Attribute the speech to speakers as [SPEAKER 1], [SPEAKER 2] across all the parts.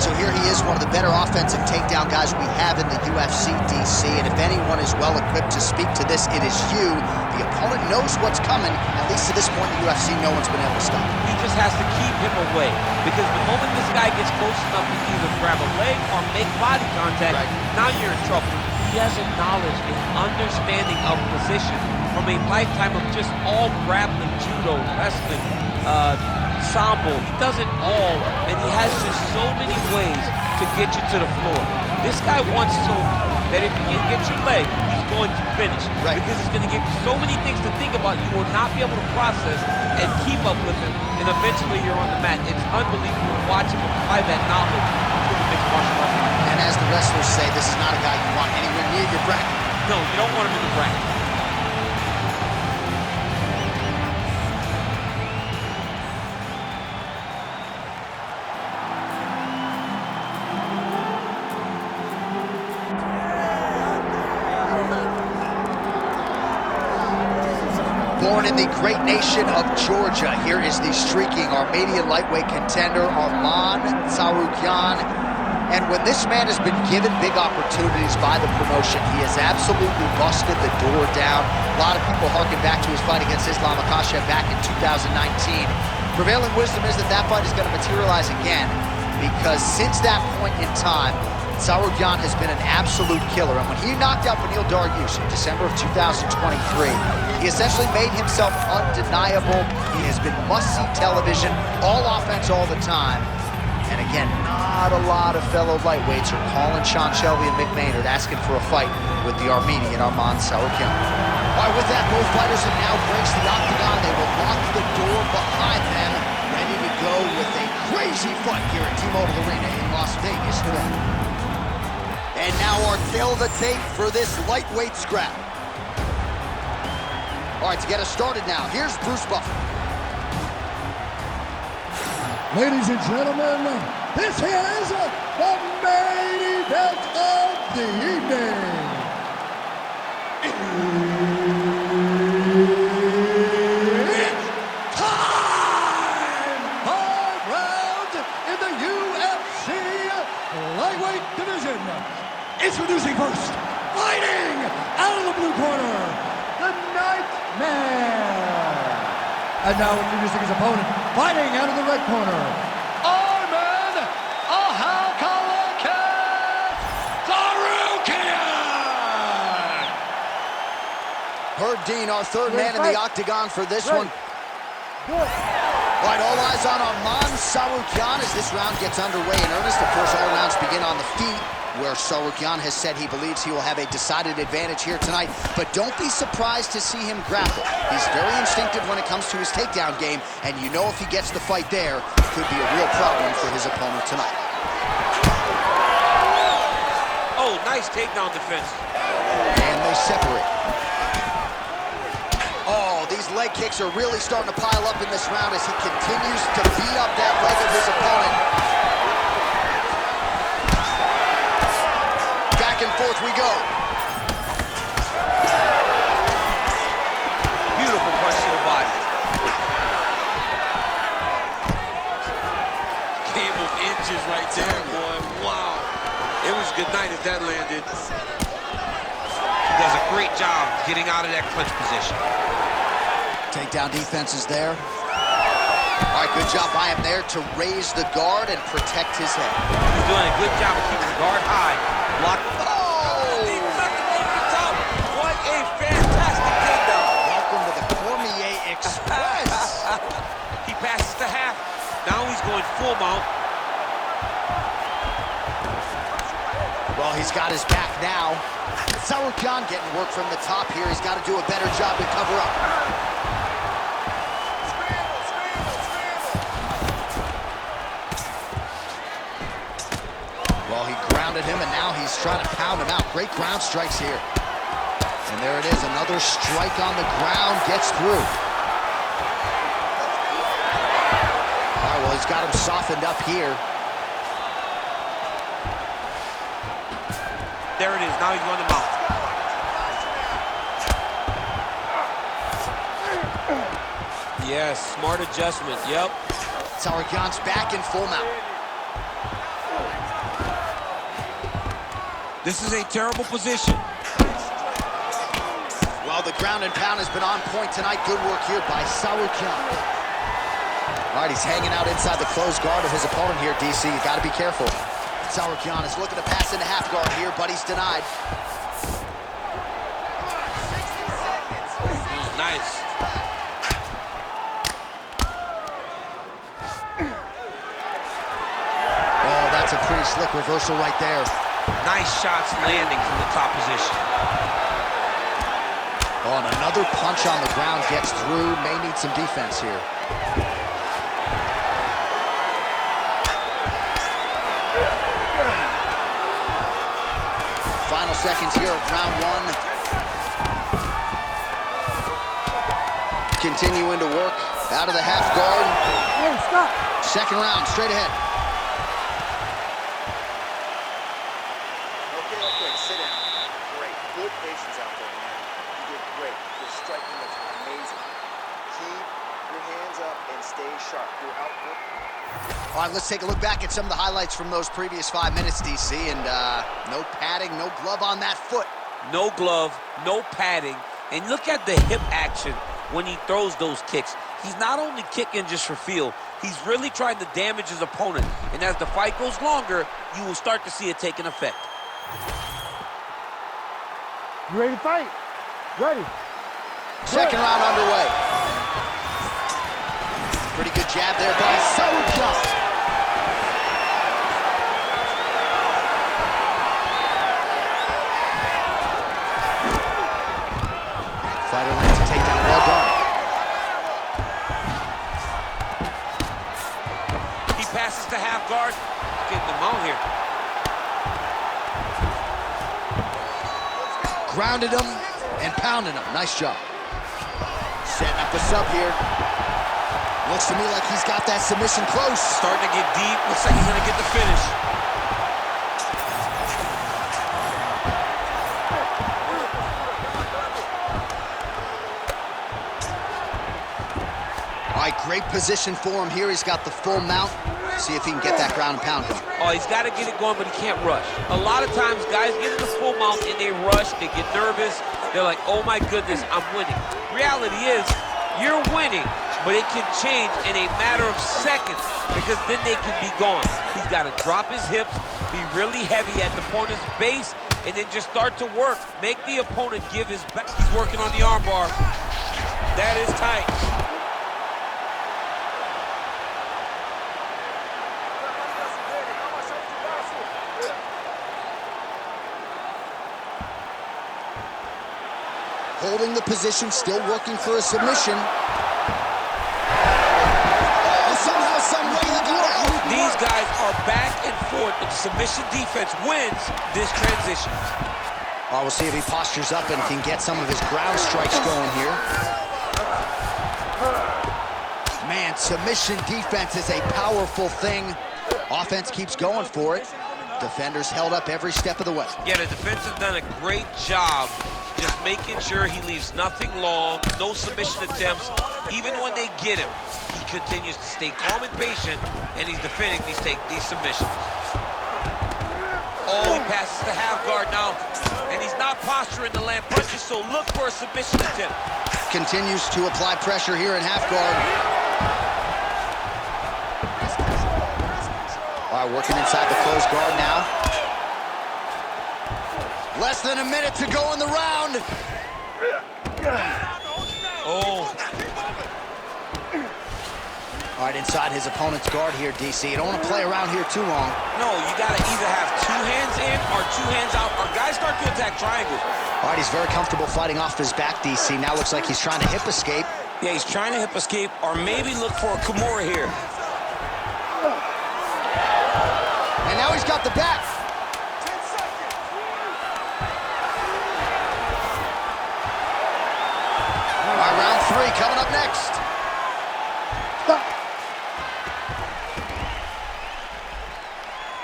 [SPEAKER 1] so here he is, one of the better offensive takedown guys we have in the UFC, DC, and if anyone is well-equipped to speak to this, it is you. The opponent knows what's coming. At least to this point in the UFC, no one's been able to stop him.
[SPEAKER 2] He just has to keep him away, because the moment this guy gets close enough to either grab a leg or make body contact, now you're in trouble. He has a knowledge and understanding of position from a lifetime of just all grappling, judo, wrestling, sambo. He does it all, and he has just so many ways to get you to the floor. This guy wants so that if he can get your leg, he's going to finish. Because he's going to give you so many things to think about, you will not be able to process and keep up with him, and eventually you're on the mat. It's unbelievable to watch him apply that knowledge to the mixed martial arts.
[SPEAKER 1] And as the wrestlers say, this is not a guy you want anywhere near your bracket.
[SPEAKER 2] No, you don't want him in the bracket.
[SPEAKER 1] Born in the great nation of Georgia, here is the streaking Armenian lightweight contender, Arman Tsarukyan. And when this man has been given big opportunities by the promotion, he has absolutely busted the door down. A lot of people harken back to his fight against Islam Makhachev back in 2019. Prevailing wisdom is that that fight is going to materialize again, because since that point in time, Tsarukyan has been an absolute killer. And when he knocked out Beneil Dariush in December of 2023, he essentially made himself undeniable. He has been must-see television, all offense all the time. And again, not a lot of fellow lightweights are calling Sean Shelby and Mick Maynard asking for a fight with the Armenian Arman Tsarukyan. All right, with that, both fighters have now graced the octagon. They will lock the door behind them, ready to go with a crazy fight here at T-Mobile Arena in Las Vegas, Nevada. And now our tail of the tape for this lightweight scrap. All right, to get us started now, here's Bruce Buffer.
[SPEAKER 3] Ladies and gentlemen, this is the main event of the evening. It's time! 5 rounds in the UFC lightweight division. Introducing first, fighting out of the blue corner, the Nightmare. And now introducing his opponent, fighting out of the red corner, Arman Tsarukyan.
[SPEAKER 1] Herb Dean, our third man in the octagon for this one. All right, all eyes on Arman Tsarukyan as this round gets underway in earnest. Of course, all rounds begin on the feet, where Tsarukyan has said he believes he will have a decided advantage here tonight. But don't be surprised to see him grapple. He's very instinctive when it comes to his takedown game, and you know if he gets the fight there, it could be a real problem for his opponent tonight.
[SPEAKER 2] Oh, nice takedown defense.
[SPEAKER 1] And they separate. Oh, these leg kicks are really starting to pile up in this round as he continues to beat up that leg of his opponent. Back and forth we go.
[SPEAKER 2] Beautiful punch to the body. Game of inches right there, boy. Wow. It was good night as that landed. He does a great job getting out of that clinch position.
[SPEAKER 1] Takedown defense is there. All right, good job by him there to raise the guard and protect his head.
[SPEAKER 2] He's doing a good job of keeping the guard high. Block.
[SPEAKER 1] Oh!
[SPEAKER 2] He took it over the top. What a fantastic takedown.
[SPEAKER 1] Welcome to the Cormier Express.
[SPEAKER 2] He passes to half. Now he's going full mount.
[SPEAKER 1] Well, he's got his back now. Tsarukyan getting work from the top here. He's got to do a better job to cover up. Well, he grounded him, and now he's trying to pound him out. Great ground strikes here. And there it is, another strike on the ground, gets through. All right, well, he's got him softened up here.
[SPEAKER 2] There it is, now he's on the mount. Yes, smart adjustment, yep.
[SPEAKER 1] Tsarukyan's back in full mount.
[SPEAKER 2] This is a terrible position.
[SPEAKER 1] Well, the ground and pound has been on point tonight. Good work here by Tsarukyan. All right, he's hanging out inside the closed guard of his opponent here, DC. You got to be careful. Tsarukyan is looking to pass into half guard here, but he's denied.
[SPEAKER 2] Nice.
[SPEAKER 1] Oh, that's a pretty slick reversal right there.
[SPEAKER 2] Nice shots landing from the top position.
[SPEAKER 1] Oh, and another punch on the ground gets through. May need some defense here. Final seconds here of round one. Continuing to work out of the half guard.
[SPEAKER 4] Hey, stop.
[SPEAKER 1] Second round, straight ahead.
[SPEAKER 5] Okay, sit down. Great, good patience out there, man. You did great. Your striking was amazing. Keep your hands up and stay sharp. Your output.
[SPEAKER 1] All right, let's take a look back at some of the highlights from those previous 5 minutes, DC, and no padding, no glove on that foot.
[SPEAKER 2] No glove, no padding, and look at the hip action when he throws those kicks. He's not only kicking just for feel, he's really trying to damage his opponent, and as the fight goes longer, you will start to see it take an effect.
[SPEAKER 4] You ready to fight? Ready.
[SPEAKER 1] Second round underway. Pretty good jab there by Tsarukyan. Fighter lands a takedown. Well done.
[SPEAKER 2] He passes to half guard, getting the mount here.
[SPEAKER 1] Grounded him and pounded him. Nice job. Setting up the sub here. Looks to me like he's got that submission close.
[SPEAKER 2] Starting to get deep. Looks like he's going to get the finish.
[SPEAKER 1] All right, great position for him here. He's got the full mount. See if he can get that ground and pound going.
[SPEAKER 2] Oh, he's got to get it going, but he can't rush. A lot of times, guys get in the full mount and they rush. They get nervous. They're like, oh my goodness, I'm winning. Reality is, you're winning, but it can change in a matter of seconds because then they can be gone. He's got to drop his hips, be really heavy at the opponent's base, and then just start to work. Make the opponent give his back. He's working on the armbar. That is tight.
[SPEAKER 1] Holding the position, still working for a submission. Somehow, some way, they got out.
[SPEAKER 2] These guys are back and forth, but the submission defense wins this transition.
[SPEAKER 1] We'll see if he postures up and can get some of his ground strikes going here. Man, submission defense is a powerful thing. Offense keeps going for it. Defenders held up every step of the way.
[SPEAKER 2] Yeah, the defense has done a great job just making sure he leaves nothing long, no submission attempts. Even when they get him, he continues to stay calm and patient, and he's defending these submissions. Oh, he passes the half guard now, and he's not posturing to land punches, so look for a submission attempt.
[SPEAKER 1] Continues to apply pressure here in half guard. All right, working inside the closed guard now. Less than a minute to go in the round.
[SPEAKER 2] Oh.
[SPEAKER 1] All right, inside his opponent's guard here, DC. You don't want to play around here too long.
[SPEAKER 2] No, you got to either have 2 hands in or 2 hands out, or guys start to attack triangles.
[SPEAKER 1] All right, he's very comfortable fighting off his back, DC. Now looks like he's trying to hip escape.
[SPEAKER 2] Yeah, he's trying to hip escape, or maybe look for a Kimura here.
[SPEAKER 1] And now he's got the back. All right, round 3 coming up next.
[SPEAKER 4] Stop.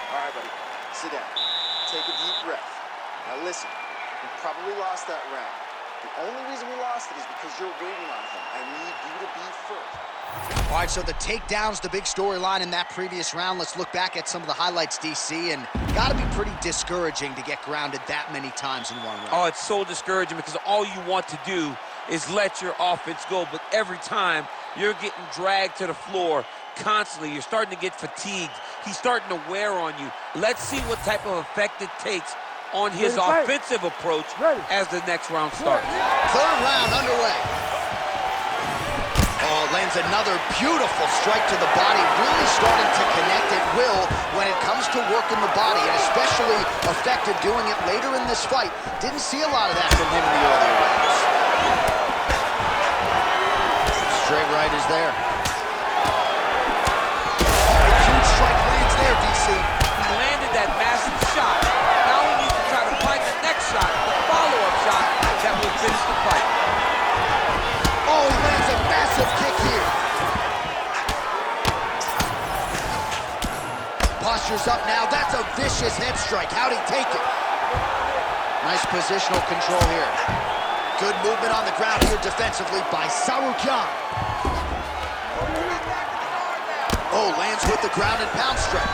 [SPEAKER 5] All right, buddy, sit down. Take a deep breath. Now listen, you probably lost that round, The only reason we lost it is because you're waiting on him. I need you to be first.
[SPEAKER 1] All right, so the takedown's the big storyline in that previous round. Let's look back at some of the highlights, DC, and gotta be pretty discouraging to get grounded that many times in one round.
[SPEAKER 2] Oh, it's so discouraging because all you want to do is let your offense go, but every time you're getting dragged to the floor constantly. You're starting to get fatigued. He's starting to wear on you. Let's see what type of effect it takes on his offensive approach as the next round starts.
[SPEAKER 1] Third round underway. Oh, lands another beautiful strike to the body, really starting to connect at will when it comes to working the body, and especially effective doing it later in this fight. Didn't see a lot of that from him in the earlier rounds. Straight right is there. Huge strike lands there, DC.
[SPEAKER 2] He landed that massive shot. Now he needs to try to find the next shot, the follow-up shot that will finish the fight.
[SPEAKER 1] Oh, he lands a massive kick here. Postures up now. That's a vicious head strike. How'd he take it? Nice positional control here. Good movement on the ground here defensively by Tsarukyan. Oh, lands with the ground and pound strike.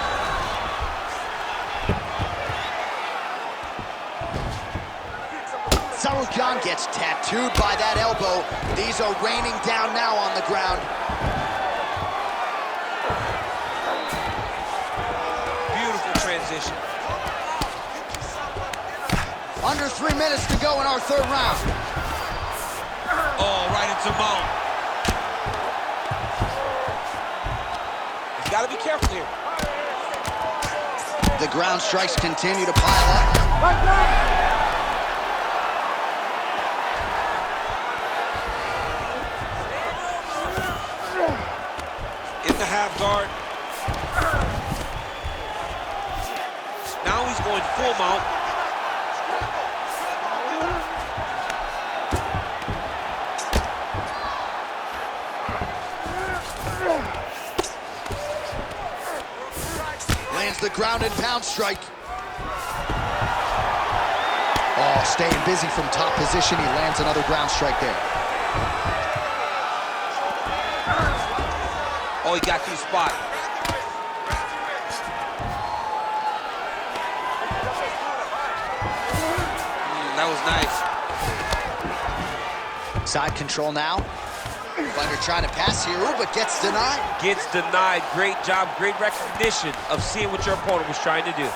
[SPEAKER 1] Tsarukyan gets tattooed by that elbow. These are raining down now on the ground.
[SPEAKER 2] Beautiful transition.
[SPEAKER 1] Under 3 minutes to go in our third round.
[SPEAKER 2] Oh, right into mount. He's got to be careful here.
[SPEAKER 1] The ground strikes continue to pile up.
[SPEAKER 2] In the half guard. Now he's going full mount.
[SPEAKER 1] Lands the ground and pound strike. Oh, staying busy from top position. He lands another ground strike there.
[SPEAKER 2] Oh, he got you spot. That was nice.
[SPEAKER 1] Side control now. Fighter trying to pass here, but gets denied.
[SPEAKER 2] Gets denied. Great job, great recognition of seeing what your opponent was trying to do.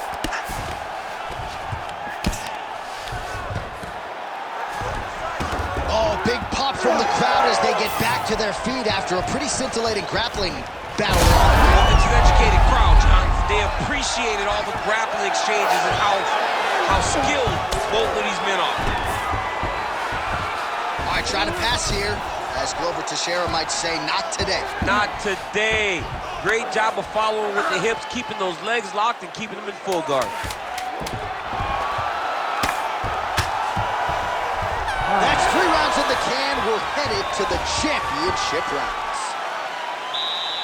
[SPEAKER 1] Oh, big pop from the crowd as they get back to their feet after a pretty scintillating grappling battle.
[SPEAKER 2] Well, it's an educated crowd, John. They appreciated all the grappling exchanges and how skilled both of these men are.
[SPEAKER 1] All right, trying to pass here. As Glover Teixeira might say, not today.
[SPEAKER 2] Not today. Great job of following with the hips, keeping those legs locked and keeping them in full guard.
[SPEAKER 1] That's 3 rounds in the can. We're headed to the championship rounds.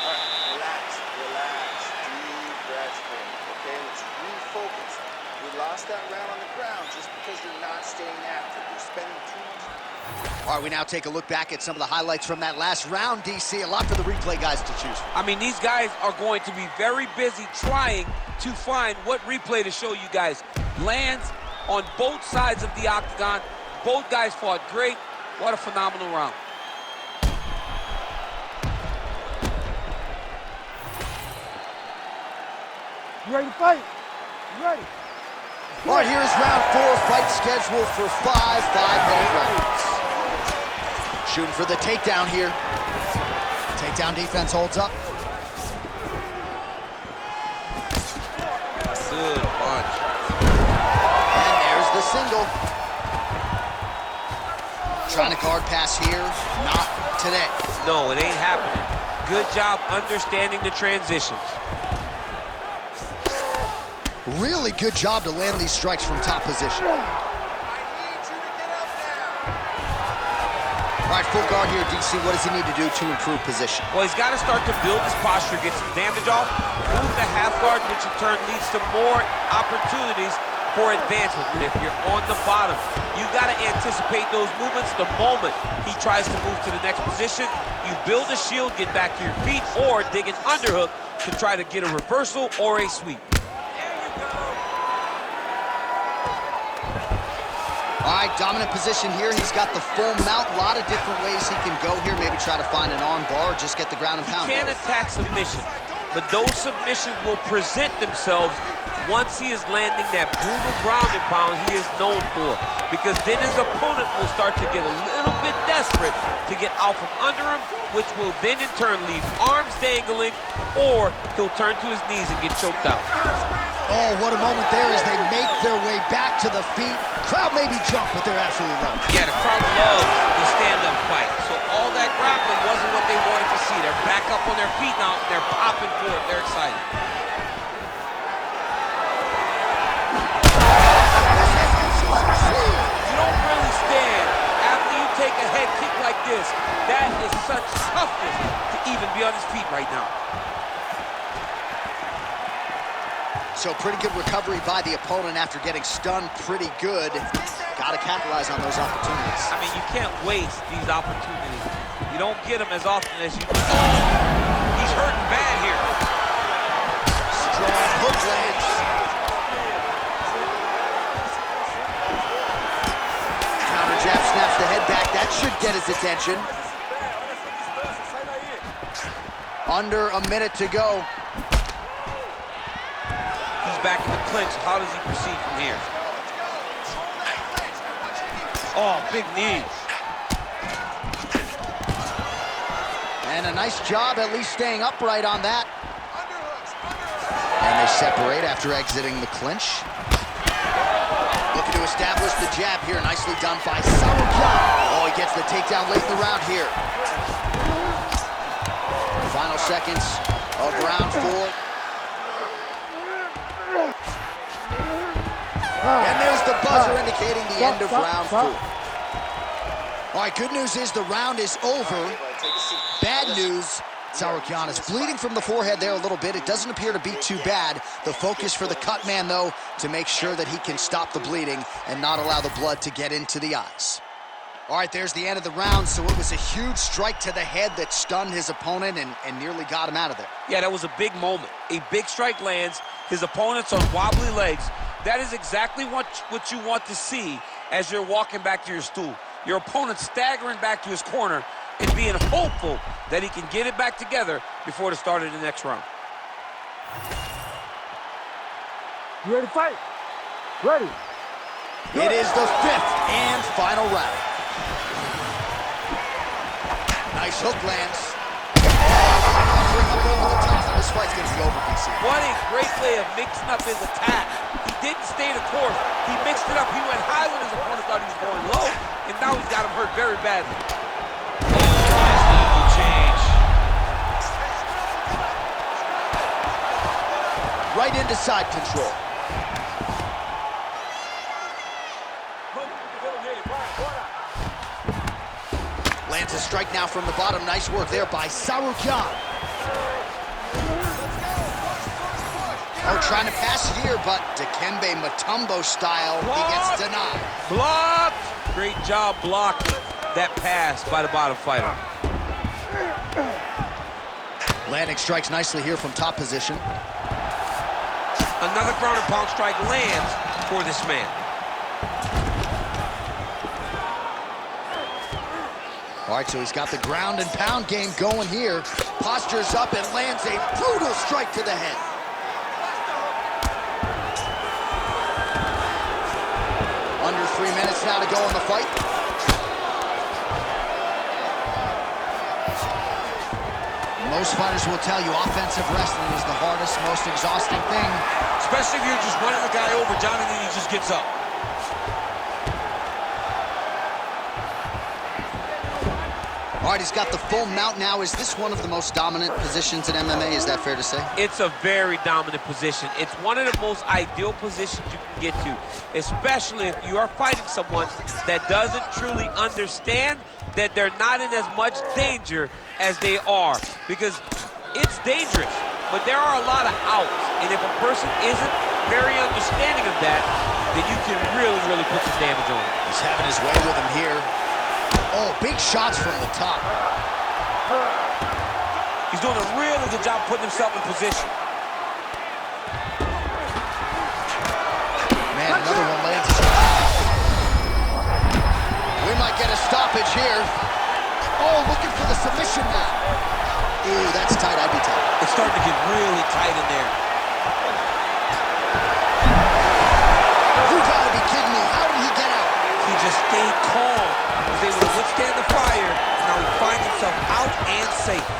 [SPEAKER 5] All right, relax. Deep breaths in. Okay, let's refocus. We lost that round on the ground just because you're not staying active. You're spending too much time.
[SPEAKER 1] All right, we now take a look back at some of the highlights from that last round, DC. A lot for the replay guys to choose from.
[SPEAKER 2] I mean, these guys are going to be very busy trying to find what replay to show you guys. Lands on both sides of the octagon. Both guys fought great. What a phenomenal round.
[SPEAKER 4] You ready to fight? You ready?
[SPEAKER 1] All right, here's round 4, fight scheduled for 5 5-minute rounds. Shooting for the takedown here. Takedown defense holds up.
[SPEAKER 2] Good punch.
[SPEAKER 1] And there's the single. Trying to guard pass here. Not today.
[SPEAKER 2] No, it ain't happening. Good job understanding the transitions.
[SPEAKER 1] Really good job to land these strikes from top position. All right, full guard here, DC. What does he need to do to improve position?
[SPEAKER 2] Well, he's got to start to build his posture, get some damage off, move the half guard, which in turn leads to more opportunities for advancement. But if you're on the bottom, You got to anticipate those movements the moment he tries to move to the next position. You build a shield, get back to your feet, or dig an underhook to try to get a reversal or a sweep.
[SPEAKER 1] All right, dominant position here. He's got the full mount. A lot of different ways he can go here. Maybe try to find an arm bar or just get the ground and pound.
[SPEAKER 2] He can attack submission, but those submissions will present themselves once he is landing that brutal ground and pound he is known for. Because then his opponent will start to get a little bit desperate to get out from under him, which will then in turn leave arms dangling, or he'll turn to his knees and get choked out.
[SPEAKER 1] Oh, what a moment there as they make their way back to the feet. Crowd maybe jump, but they're absolutely loving it.
[SPEAKER 2] Yeah, the crowd loves the stand-up fight. So all that grappling wasn't what they wanted to see. They're back up on their feet now. They're popping for it. They're excited. You don't really stand after you take a head kick like this. That is such toughness to even be on his feet right now.
[SPEAKER 1] So pretty good recovery by the opponent after getting stunned pretty good. Got to capitalize on those opportunities.
[SPEAKER 2] I mean, you can't waste these opportunities. You don't get them as often as you do. He's hurting bad here.
[SPEAKER 1] Strong hook lands. Counter jab snaps the head back. That should get his attention. Under a minute to go.
[SPEAKER 2] He's back in the clinch. How does he proceed from here? Oh, big knee.
[SPEAKER 1] And a nice job at least staying upright on that. And they separate after exiting the clinch. Looking to establish the jab here. Nicely done by Tsarukyan. Oh, he gets the takedown late in the round here. Final seconds of round 4. And there's the buzzer indicating the end of round 4. All right, good news is the round is over. Bad news, Tsarukyan is bleeding from the forehead there a little bit. It doesn't appear to be too bad. The focus for the cut man, though, to make sure that he can stop the bleeding and not allow the blood to get into the eyes. All right, there's the end of the round. So it was a huge strike to the head that stunned his opponent and nearly got him out of there.
[SPEAKER 2] Yeah, that was a big moment. A big strike lands. His opponent's on wobbly legs. That is exactly what you want to see as you're walking back to your stool. Your opponent staggering back to his corner and being hopeful that he can get it back together before the start of the next round.
[SPEAKER 4] You ready to fight? Ready.
[SPEAKER 1] It is the 5th and final round. Nice hook lands. Bring up over the top. This fight's going to be over, DC.
[SPEAKER 2] What a great way of mixing up his attack. He didn't stay the course. He mixed it up. He went high when his opponent thought he was going low, and now he's got him hurt very badly. Oh, nice level change.
[SPEAKER 1] Right into side control. Lands a strike now from the bottom. Nice work there by Tsarukyan. Oh, trying to pass here, but Dikembe Mutombo style, he gets denied.
[SPEAKER 2] Blocked! Great job blocking that pass by the bottom fighter.
[SPEAKER 1] Landing strikes nicely here from top position.
[SPEAKER 2] Another ground and pound strike lands for this man.
[SPEAKER 1] All right, so he's got the ground and pound game going here. Postures up and lands a brutal strike to the head. Under 3 minutes now to go in the fight. Most fighters will tell you offensive wrestling is the hardest, most exhausting thing.
[SPEAKER 2] Especially if you're just running the guy over, John, and then he just gets up.
[SPEAKER 1] All right, he's got the full mount now. Is this one of the most dominant positions in MMA? Is that fair to say?
[SPEAKER 2] It's a very dominant position. It's one of the most ideal positions you can get to, especially if you are fighting someone that doesn't truly understand that they're not in as much danger as they are. Because it's dangerous, but there are a lot of outs. And if a person isn't very understanding of that, then you can really, really put some damage on him.
[SPEAKER 1] He's having his way with him here. Oh, big shots from the top.
[SPEAKER 2] He's doing a really good job putting himself in position.
[SPEAKER 1] Man, another one lands. We might get a stoppage here. Oh, looking for the submission now. Ooh, that's tight. I'd be tight.
[SPEAKER 2] It's starting to get really tight in there.
[SPEAKER 1] You gotta be kidding me. How did he get out?
[SPEAKER 2] He just stayed calm. He was able to withstand the fire. Now he finds himself out and safe.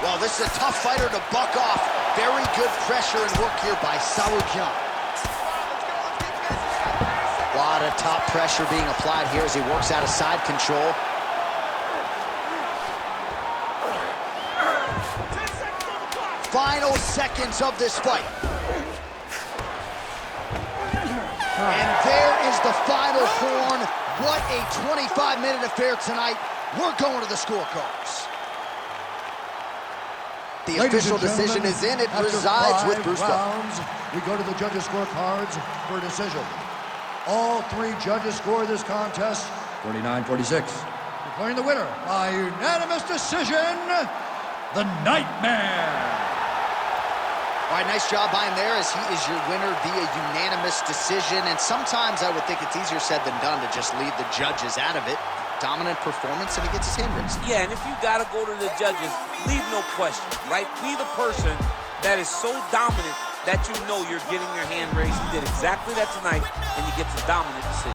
[SPEAKER 1] Well, this is a tough fighter to buck off. Very good pressure and work here by Tsarukyan. A lot of top pressure being applied here as he works out of side control. Final seconds of this fight. And there is the final horn. What a 25-minute affair tonight. We're going to the scorecards. The official decision is in. It resides with Bruce
[SPEAKER 3] rounds, we go to the judges' scorecards for a decision. All three judges score this contest 49-46. Declaring the winner by unanimous decision, the Nightmare.
[SPEAKER 1] All right, nice job by him there as he is your winner via unanimous decision. And sometimes I would think it's easier said than done to just leave the judges out of it. Dominant performance, and he gets his hand raised.
[SPEAKER 2] Yeah, and if you got to go to the judges, leave no question, right? Be the person that is so dominant that you know you're getting your hand raised. He did exactly that tonight, and he gets a dominant decision.